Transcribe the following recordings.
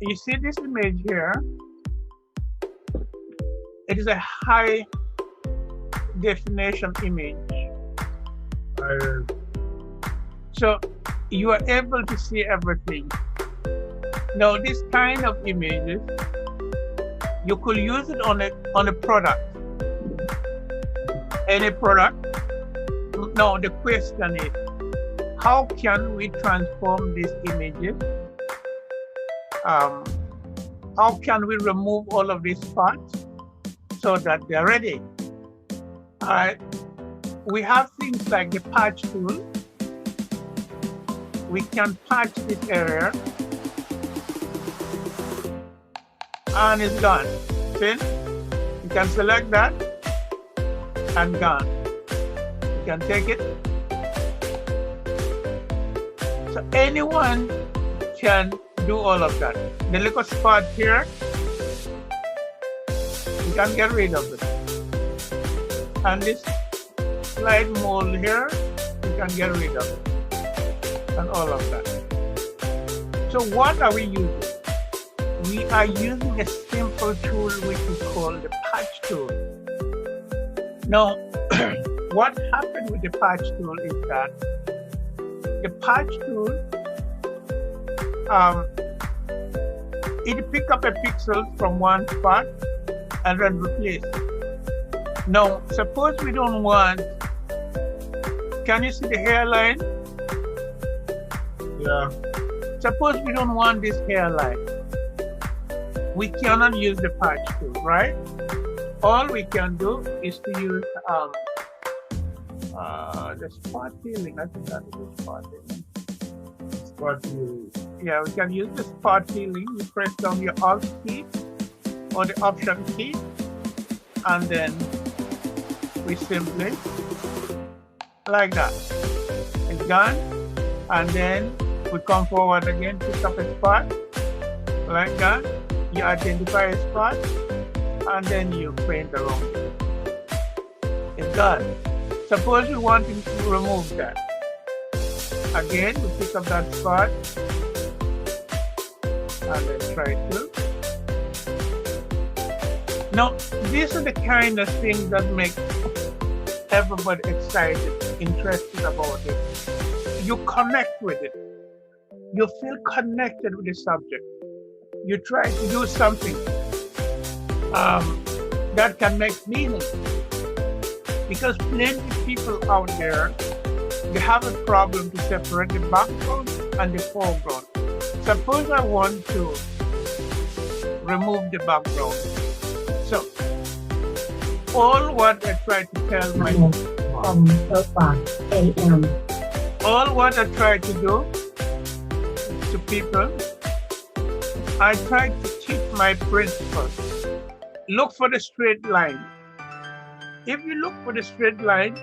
You see this image here? It is a high definition image. So you are able to see everything. Now this kind of images, you could use it on a product. Any product. Now the question is, how can we transform these images? How can we remove all of these parts so that they're ready? All right. We have things like the patch tool. We can patch this area and it's gone. See? You can select that and gone. You can take it. So anyone can do all of that. The little spot here, you can get rid of it. And this slight mold here, you can get rid of it. And all of that. So what are we using? We are using a simple tool which is called the patch tool. Now, what happened with the patch tool is that the patch tool, it pick up a pixel from one spot and then replace it. Now, suppose we don't want, can you see the hairline? Yeah. Suppose we don't want this hairline. We cannot use the patch tool, right? All we can do is to use the spot healing. I think that is the spot healing. Spot healing. Yeah, we can use the spot healing. You press down your Alt key or the Option key, and then we simply, like that. It's gone, and then we come forward again, pick up a spot, like that. You identify a spot, and then you paint around it. It's done. Suppose we want to remove that. Again, we pick up that spot, and then try to. Now, these are the kind of things that make everybody excited, interested about it. You connect with it. You feel connected with the subject. You try to do something that can make meaning. Because plenty of people out there, they have a problem to separate the background and the foreground. Suppose I want to remove the background. So, all what I try to tell my AM. all what I try to do to people, I try to teach my principles. Look for the straight line. If you look for the straight line,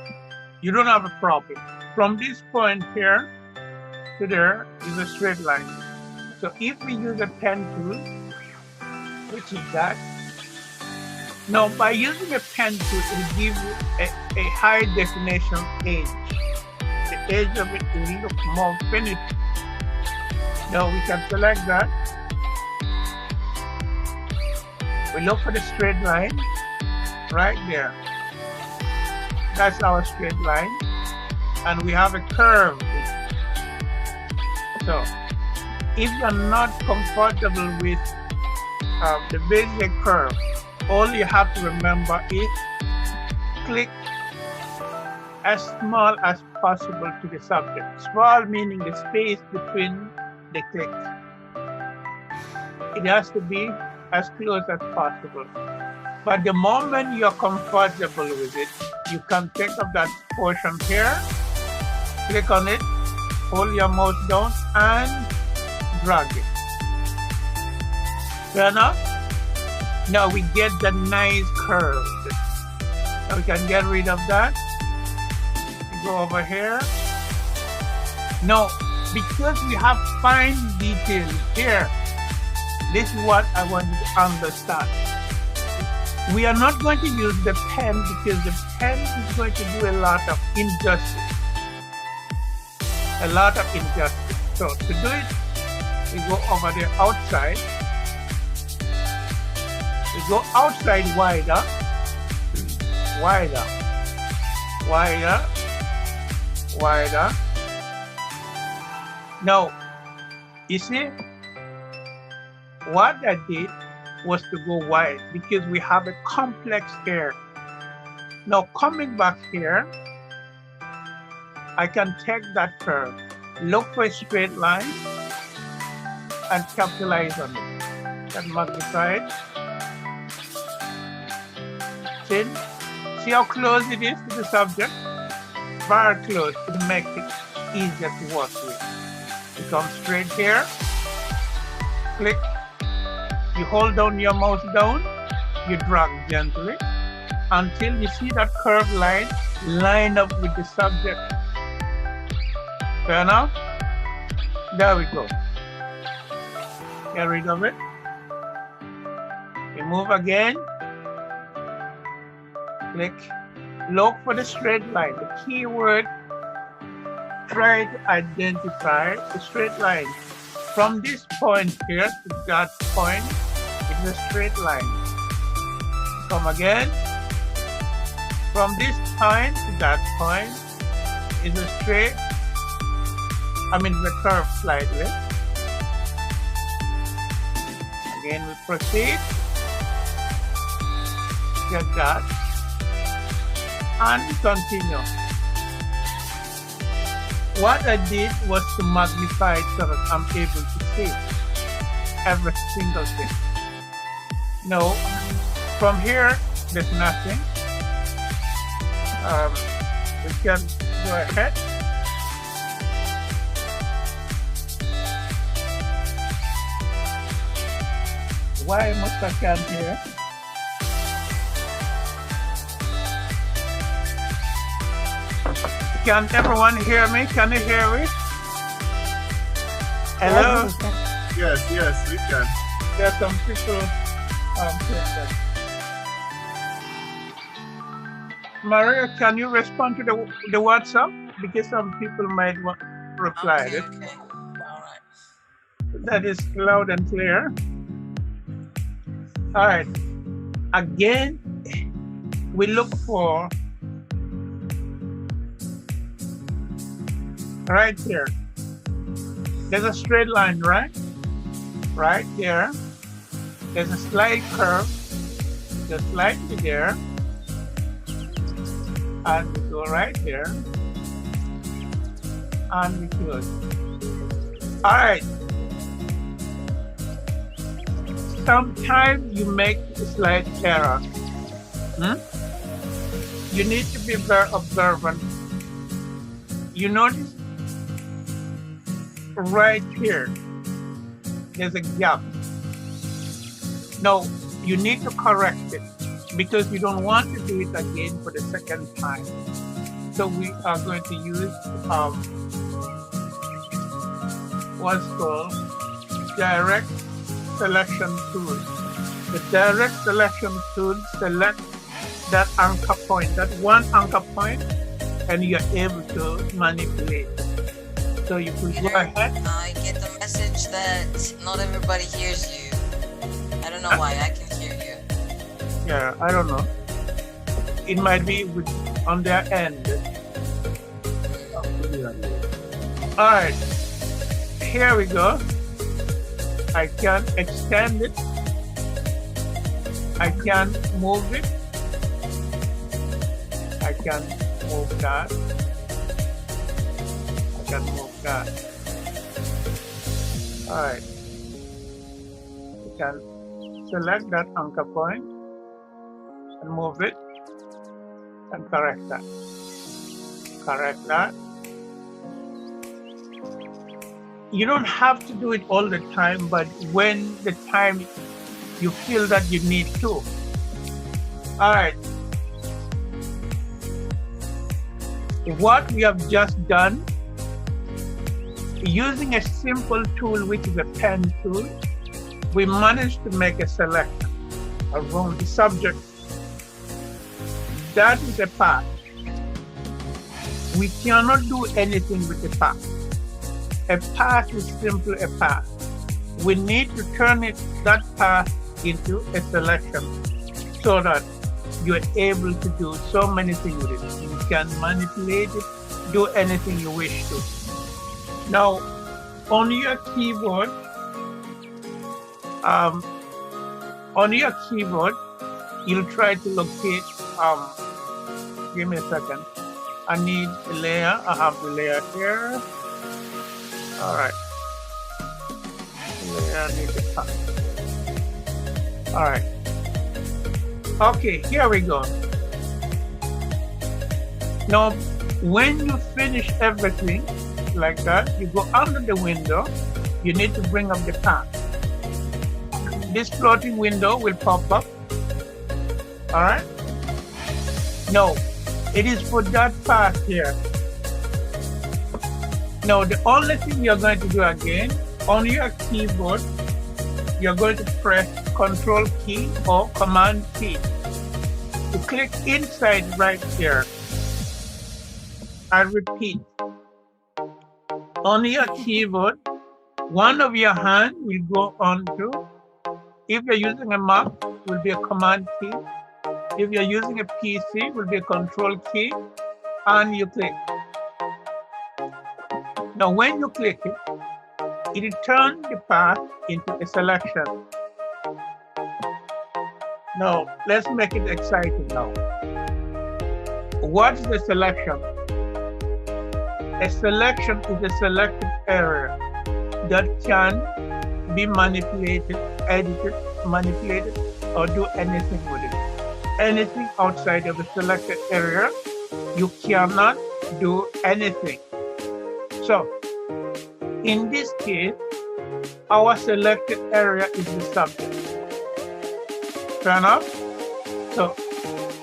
you don't have a problem. From this point here to there is a straight line. So if we use a pen tool, which is that, now by using a pen tool, it will give you a high definition edge. The edge of it will look more finished. Now we can select that. We look for the straight line right there. That's our straight line. And we have a curve. So if you're not comfortable with the basic curve, all you have to remember is click as small as possible to the subject. Small meaning the space between the clicks. It has to be as close as possible. But the moment you're comfortable with it, you can take up that portion here, click on it, hold your mouse down and drag it. Fair enough? Now we get the nice curve. Now we can get rid of that. We go over here. Now, because we have fine details here, this is what I want you to understand. We are not going to use the pen because the pen is going to do a lot of injustice. A lot of injustice. So to do it, we go over the outside We go outside wider, wider, wider, wider. Now, you see, what I did was to go wide because we have a complex here. Now, coming back here, I can take that curve, look for a straight line, and capitalize on it. Can magnify it. See how close it is to the subject? Very close to make it easier to work with. You come straight here, click, you hold down your mouse down, you drag gently until you see that curved line line up with the subject. Fair enough? There we go. Get rid of it. You move again. Click. Look for the straight line. The key word, try to identify the straight line. From this point here to that point, it's a straight line. Come again. From this point to that point is a straight, the curve slightly. Again, we proceed. Get that. And continue. What I did was to magnify it so that I'm able to see every single thing. No, from here, there's nothing. We can go ahead. Why must I come here? Can everyone hear me? Can you hear me? Hello? Yes, we can. There's some people saying that. Maria, can you respond to the WhatsApp? Because some people might want to reply. Okay. All right. That is loud and clear. All right. Again, we look for right here. There's a straight line, right? Right here. There's a slight curve, just slightly there. And we go right here. And we close. All right. Sometimes you make a slight error. You need to be very observant. You notice right here, there's a gap. Now, you need to correct it because you don't want to do it again for the second time. So we are going to use what's called direct selection tool. The direct selection tool selects that anchor point, that one anchor point, and you're able to manipulate. So you can go ahead. I get the message that not everybody hears you. I don't know why. I can hear you. Yeah, I don't know. It might be on their end. All right, here we go. I can extend it. I can move it. I can move that. I can move that. All right. You can select that anchor point and move it and correct that. Correct that. You don't have to do it all the time, but when the time you feel that you need to. All right. What we have just done, using a simple tool, which is a pen tool, we managed to make a selection around the subject. That is a path. We cannot do anything with a path. A path is simply a path. We need to turn that path into a selection so that you're able to do so many things with it. You can manipulate it, do anything you wish to. Now, on your keyboard, you'll try to locate, give me a second. I need a layer. I have the layer here. All right. I need the top. All right. Okay, here we go. Now, when you finish everything like that, you go under the window. You need to bring up the path. This floating window will pop up. All right. No, it is for that path here. Now, the only thing you're going to do again, on your keyboard, you're going to press Control key or Command key to click inside right here. I repeat, on your keyboard, one of your hands will go onto, if you're using a Mac, it will be a Command key. If you're using a PC, it will be a Control key, and you click. Now, when you click it, it will turn the path into a selection. Now, let's make it exciting now. What's the selection? A selection is a selected area that can be manipulated, edited, manipulated, or do anything with it. Anything outside of the selected area, you cannot do anything. So, in this case, our selected area is the subject. Fair enough? So,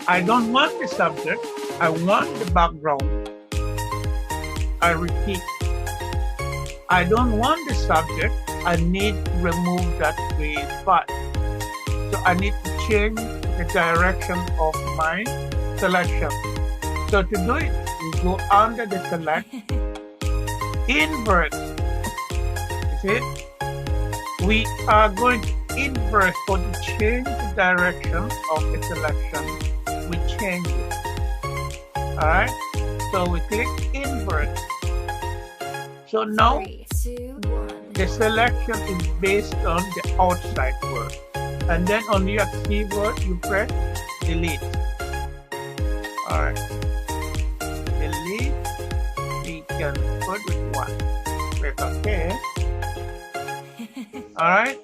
I don't want the subject, I want the background. I repeat, I don't want the subject, I need to remove that gray spot. So I need to change the direction of my selection. So to do it, we go under the select, invert. You see? We are going to invert or to change the direction of the selection. We change it. Alright? So we click invert. So now the selection is based on the outside word. And then on your keyboard, you press delete. All right. Delete. We can put with one. Click OK. All right.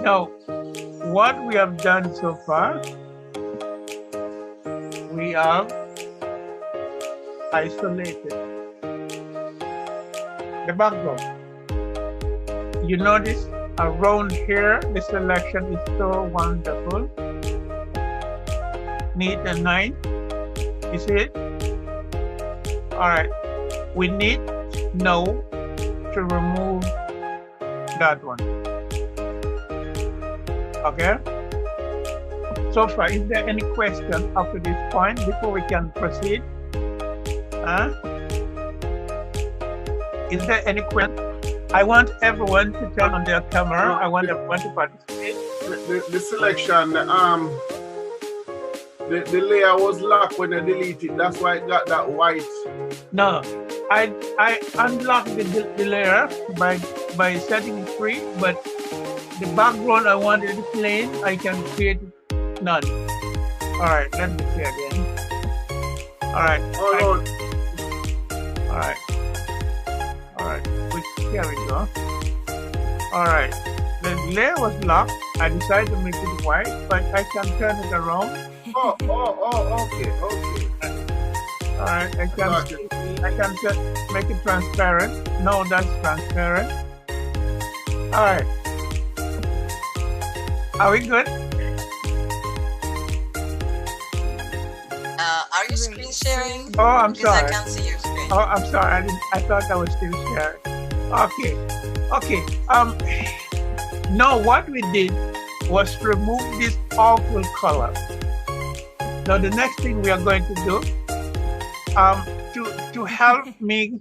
Now, what we have done so far, we have isolated the background. You notice around here, the selection is so wonderful, neat and nice. You see it? All right. We need now to remove that one. Okay? So far, is there any question up to this point before we can proceed? Is there any question? I want everyone to turn on their camera. I want everyone to participate. The selection, the layer was locked when I deleted. That's why it got that white. No, I unlocked the layer by setting it free, but the background I wanted plain. I can create none. All right, let me see again. All right. Oh, all right. All right. Here we go. All right. The layer was locked. I decided to make it white, but I can turn it around. Okay. All right. I can just make it transparent. No, that's transparent. All right. Are we good? Are you screen sharing? Oh, I'm Because sorry. I can't see your screen. Oh, I'm sorry. I thought I was still sharing. Okay. Now what we did was remove this awful color. Now the next thing we are going to do, to help me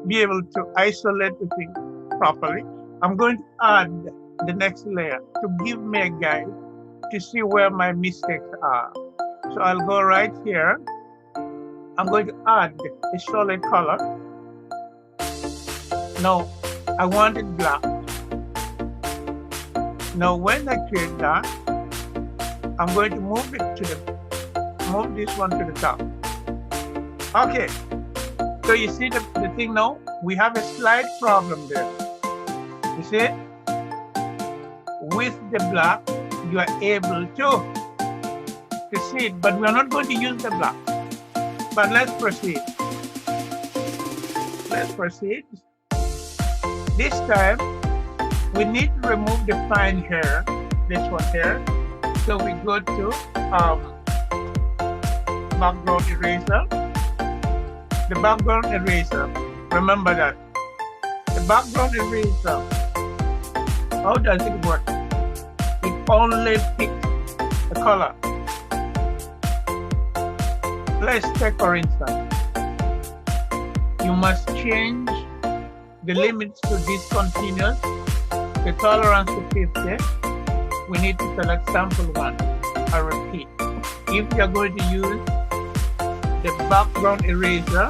be able to isolate the thing properly, I'm going to add the next layer to give me a guide to see where my mistakes are. So I'll go right here. I'm going to add a solid color. Now, I want it black. Now, when I create that, I'm going to move this one to the top. Okay, so you see the thing now? We have a slight problem there. You see? With the black, you are able to see it, but we are not going to use the black. But let's proceed. Let's proceed. This time, we need to remove the fine hair, this one here. So we go to background eraser. The background eraser, remember that. The background eraser, how does it work? It only picks the color. Let's take for instance, you must change the limits to discontinuous, the tolerance to 50. We need to select sample 1. I repeat, if you are going to use the background eraser,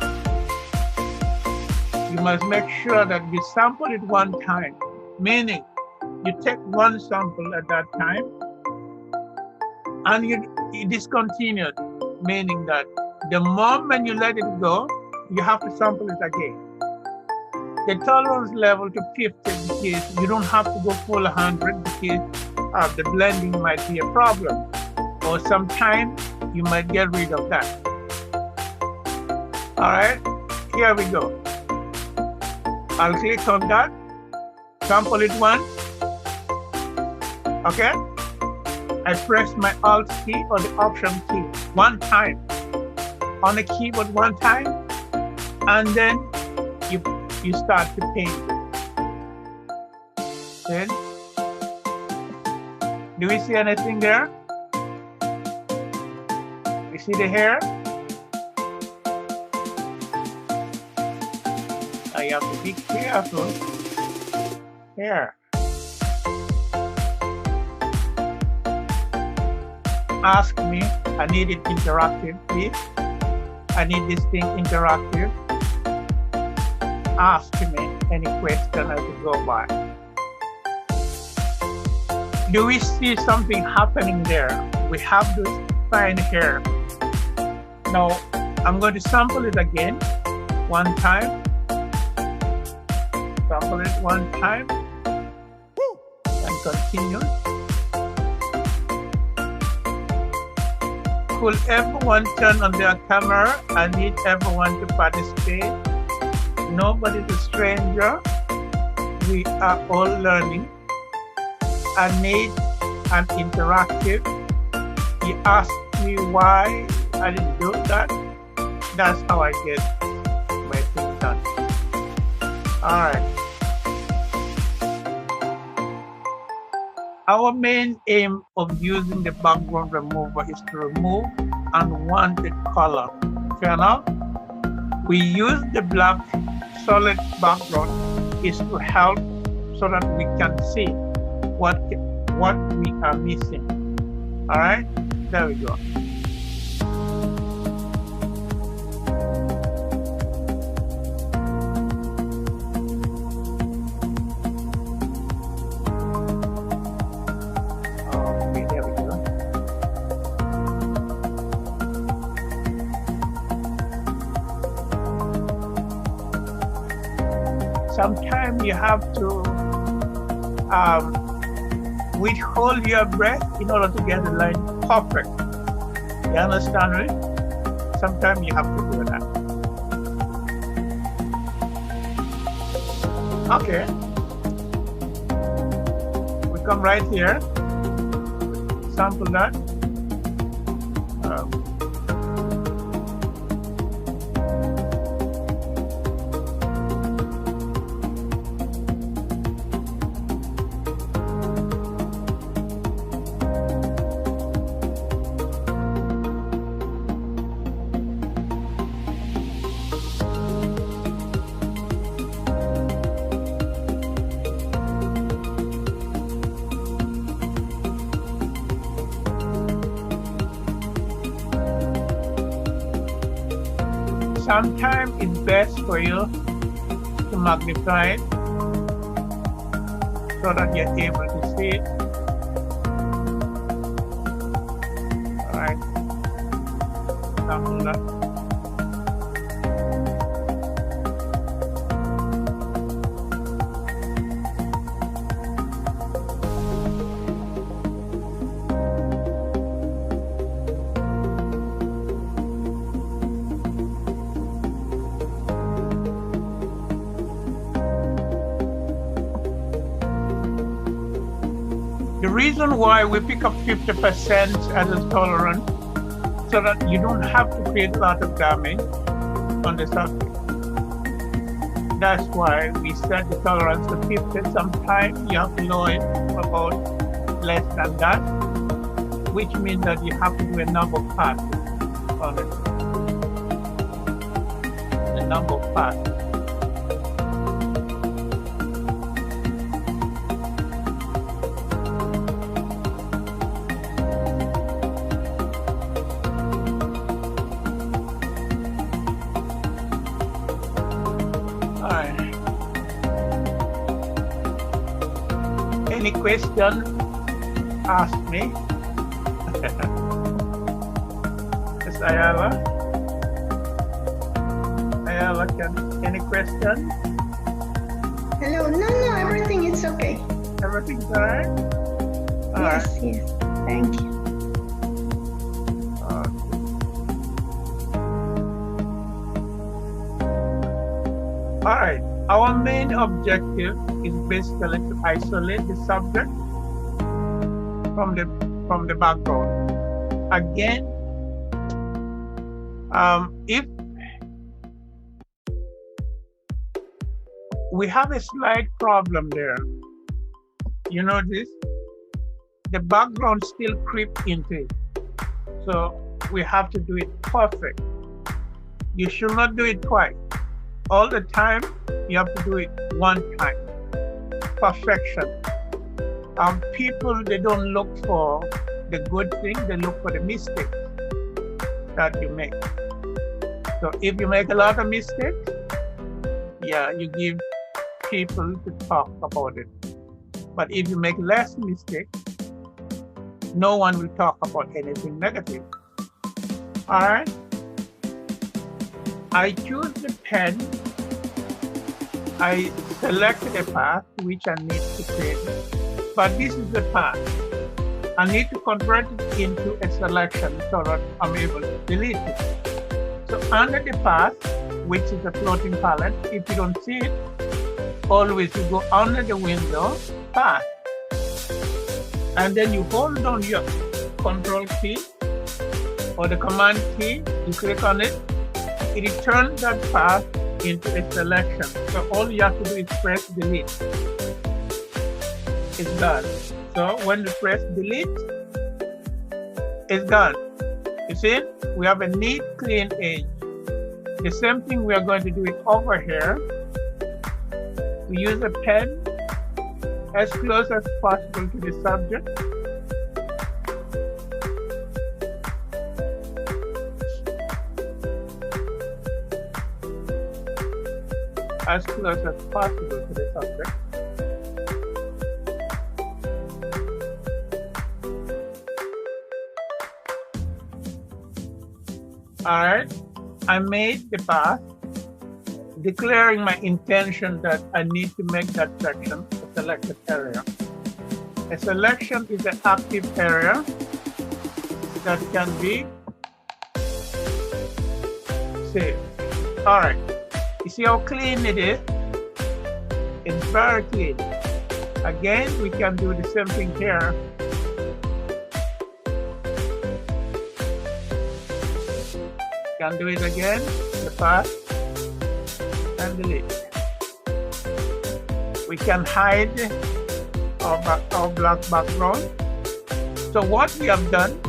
you must make sure that you sample it one time, meaning you take one sample at that time and you discontinue it, meaning that the moment you let it go, you have to sample it again. The tolerance level to 50 because you don't have to go full 100 because the blending might be a problem, or sometimes you might get rid of that. All right, here we go. I'll click on that, sample it once. Okay, I press my Alt key or the Option key one time on the keyboard one time, and then you start to paint. Then, do we see anything there? You see the hair? I have to be careful. Here. Ask me, I need it interactive, please. I need this thing interactive. Ask me any question as we go by. Do we see something happening there? We have this fine hair. Now, I'm going to sample it again, one time. Sample it one time, and continue. Could everyone turn on their camera? I need everyone to participate. Nobody's a stranger. We are all learning. I need an interactive. You asked me why I didn't do that. That's how I get my thing done. All right. Our main aim of using the background remover is to remove unwanted color. Fair enough? We use the black solid background is to help so that we can see what we are missing. All right, there we go. Okay, there we go. Sometimes you have to withhold your breath in order to get the line perfect. You understand me? Sometimes you have to do that. Okay. We come right here. Sample that. sometimes it's best for you to magnify it so that you're able to see it. All right. Alhamdulillah. The reason why we pick up 50% as a tolerance so that you don't have to create a lot of damage on the subject. That's why we set the tolerance to 50. Sometimes you have to lower it about less than that, which means that you have to do a number of passes on it. A number of passes. Any question, ask me. Yes, Ayala. Ayala, any question? Hello. No, everything is okay. Everything's all right? Yes. Thank you. All right. Our main objective is basically to isolate the subject from the background. Again, if we have a slight problem there, you notice the background still creeps into it. So we have to do it perfect. You should not do it twice. All the time, you have to do it one time. Perfection. People, they don't look for the good thing, they look for the mistakes that you make. So if you make a lot of mistakes, yeah, you give people to talk about it. But if you make less mistakes, no one will talk about anything negative. All right? I choose the pen. I selected a path which I need to create, but this is the path. I need to convert it into a selection so that I'm able to delete it. So under the path, which is a floating palette, if you don't see it, always you go under the window, path, and then you hold down your control key or the command key, you click on it, it returns that path into a selection. So all you have to do is press delete. It's done. So when you press delete, it's done. You see, we have a neat, clean edge. The same thing we are going to do it over here. We use a pen as close as possible to the subject. As close as possible to the subject. All right, I made the path, declaring my intention that I need to make that section a selected area. A selection is an active area that can be saved. All right. You see how clean it is? It's very clean. Again, we can do the same thing here. Can do it again, the path, and delete. We can hide our black background. So what we have done,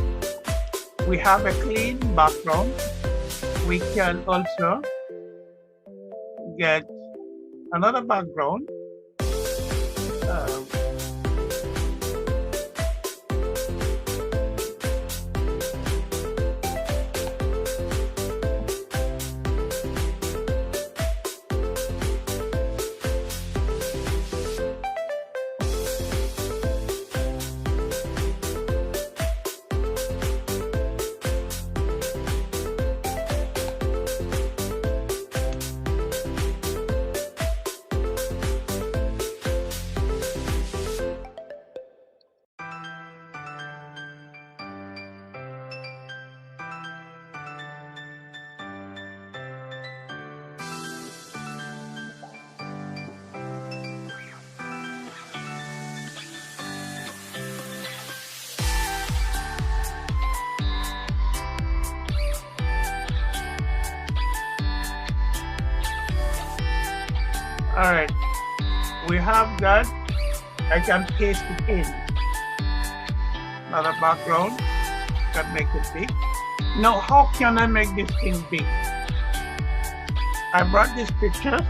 we have a clean background. We can also get another background. All right. We have that. I can paste it in. Another background. Can make it big. Now, how can I make this thing big? I brought this picture.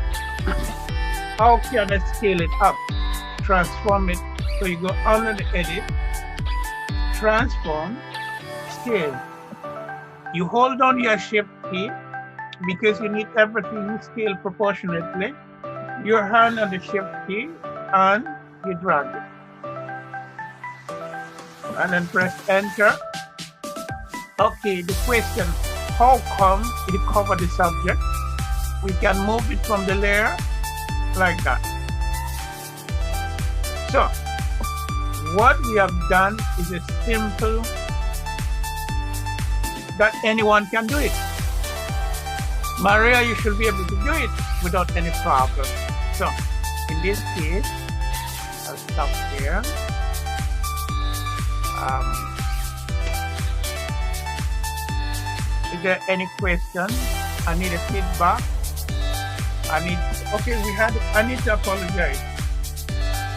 How can I scale it up? Transform it. So you go under the edit, transform, scale. You hold down your shift key because you need everything scaled proportionately. Your hand on the shift key and you drag it. And then press enter. Okay, the question, how come it covered the subject? We can move it from the layer like that. So, what we have done is a simple, that anyone can do it. Maria, you should be able to do it without any problem. So, in this case, I'll stop here. Is there any question? I need a feedback. I need to apologize.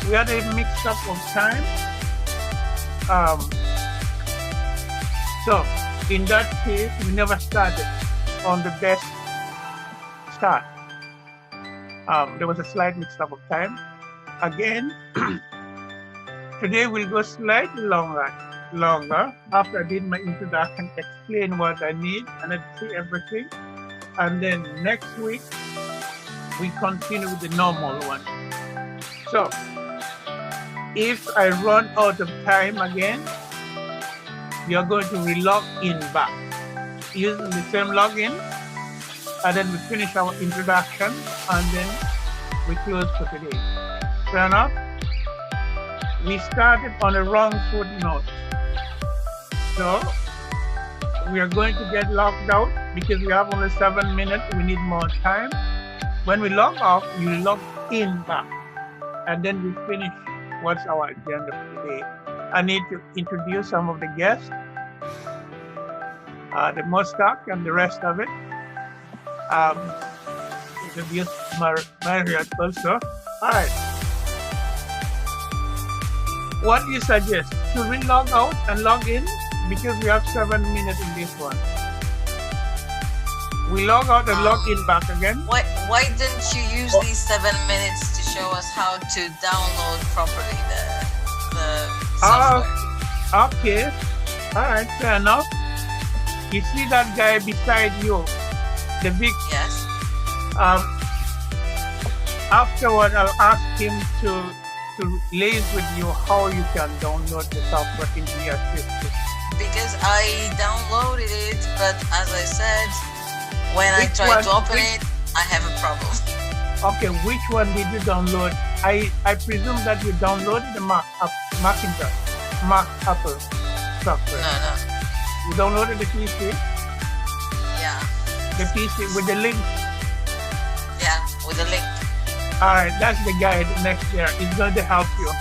We had a mix up of time. So in that case, we never started on the best start. There was a slight mix up of time. Again, today we'll go slightly longer after I did my introduction, explain what I need and I see everything. And then next week, we continue with the normal one. So, if I run out of time again, you're going to re-log in back using the same login, and then we finish our introduction, and then we close for today. Fair enough? We started on a wrong footnote. So, we are going to get logged out because we have only 7 minutes. We need more time. When we log off, you log in back, and then we finish what's our agenda for today. I need to introduce some of the guests, the Mostak and the rest of it. Introduce Marriott also. All right. What do you suggest? Should we log out and log in? Because we have 7 minutes in this one. We log out and log in back again. Why didn't you use these 7 minutes to show us how to download properly the software? Okay. All right, fair enough. You see that guy beside you, the big. Yes. Afterward, I'll ask him to liaise with you how you can download the software into your system. Because I downloaded it, but as I said, when I tried to open it, I have a problem. Okay, which one did you download? I presume that you downloaded the Macintosh, Mac Apple software. No. You downloaded the PC? Yeah. The PC with the link? Yeah, with the link. All right, that's the guy next there. He's going to help you.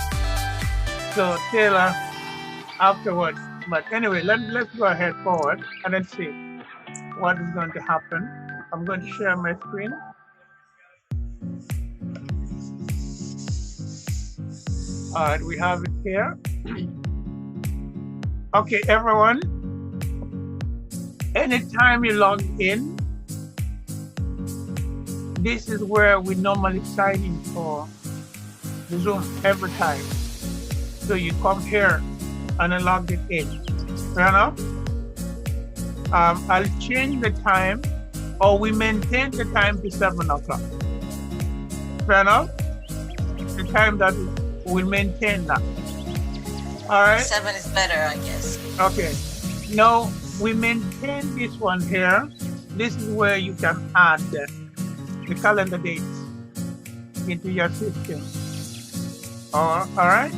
So Taylor, afterwards. But anyway, let's go ahead forward and let's see what is going to happen. I'm going to share my screen. All right, we have it here. Okay, everyone. Anytime you log in, this is where we normally sign in for the Zoom every time. So you come here and I log it in. Fair enough? I'll change the time, or we maintain the time to 7 o'clock. Fair enough? The time that we'll maintain that. All right? 7 is better, I guess. Okay. Now we maintain this one here. This is where you can add the calendar dates into your system. All right?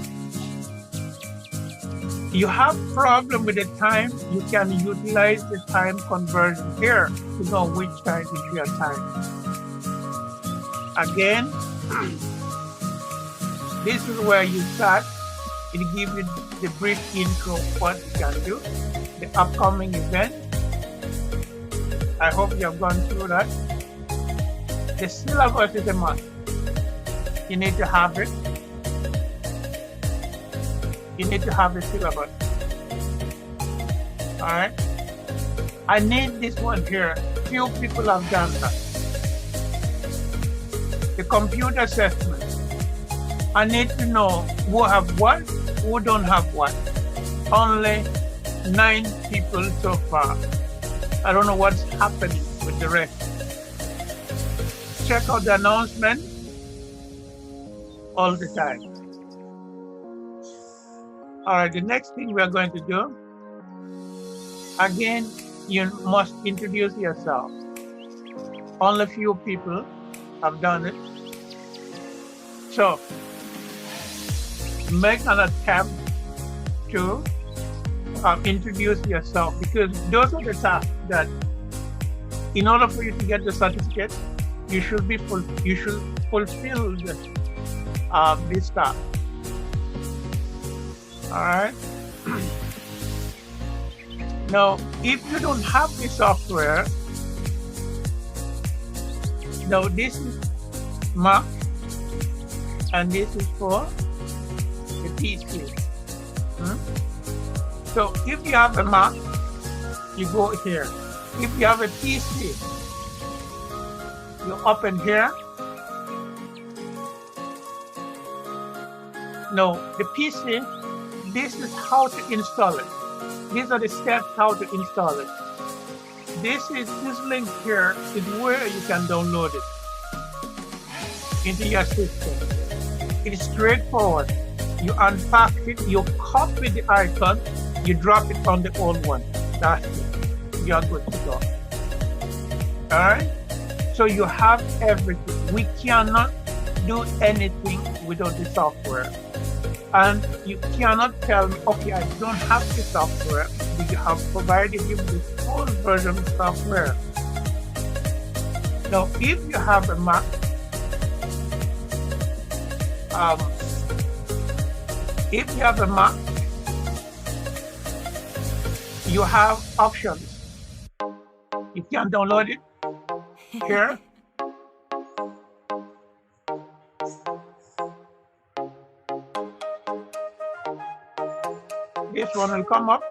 You have problem with the time, you can utilize the time conversion here to know which time is your time. Again, this is where you start. It gives you the brief intro of what you can do, the upcoming event. I hope you have gone through that. The syllabus is a must. You need to have it. You need to have the syllabus. All right. I need this one here. Few people have done that. The computer assessment. I need to know who have what, who don't have what. Only 9 people so far. I don't know what's happening with the rest. Check out the announcement all the time. All right, the next thing we're going to do, again, you must introduce yourself. Only few people have done it. So, make an attempt to introduce yourself, because those are the tasks that, in order for you to get the certificate, you should fulfill this task. All right. Now, if you don't have the software, now this is Mac, and this is for the PC. So if you have a Mac, you go here. If you have a PC, you open here. No, the PC, this is how to install it. These are the steps how to install it. This link here is where you can download it into your system. It is straightforward. You unpack it, you copy the icon, you drop it on the old one. That's it. You're good to go. All right? So you have everything. We cannot do anything without the software. And you cannot tell me, okay, I don't have the software, but you have provided you the full version of software. Now, if you have a Mac, you have options. You can download it here. This one will come up.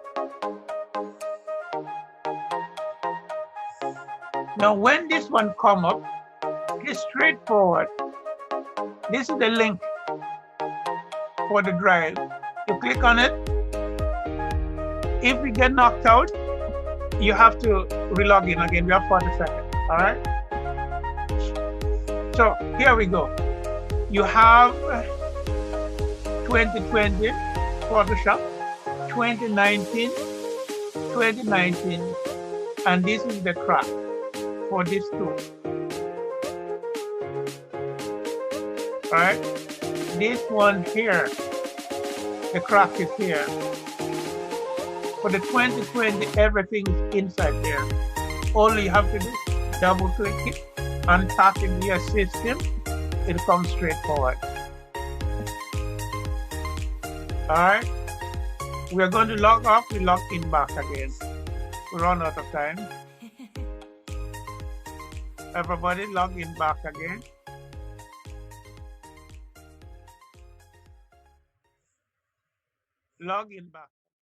Now, when this one come up, it's straightforward. This is the link for the drive. You click on it. If you get knocked out, you have to re-log in again. You have 40 seconds. All right. So here we go. You have 2020 Photoshop. 2019, and this is the crack for this tool. All right, this one here, the crack is here. For the 2020, everything is inside there. All you have to do is double click it, unpack it in your system, it comes straight forward. All right. We are going to log off, we log in back again. We run out of time. Everybody log in back again. Log in back.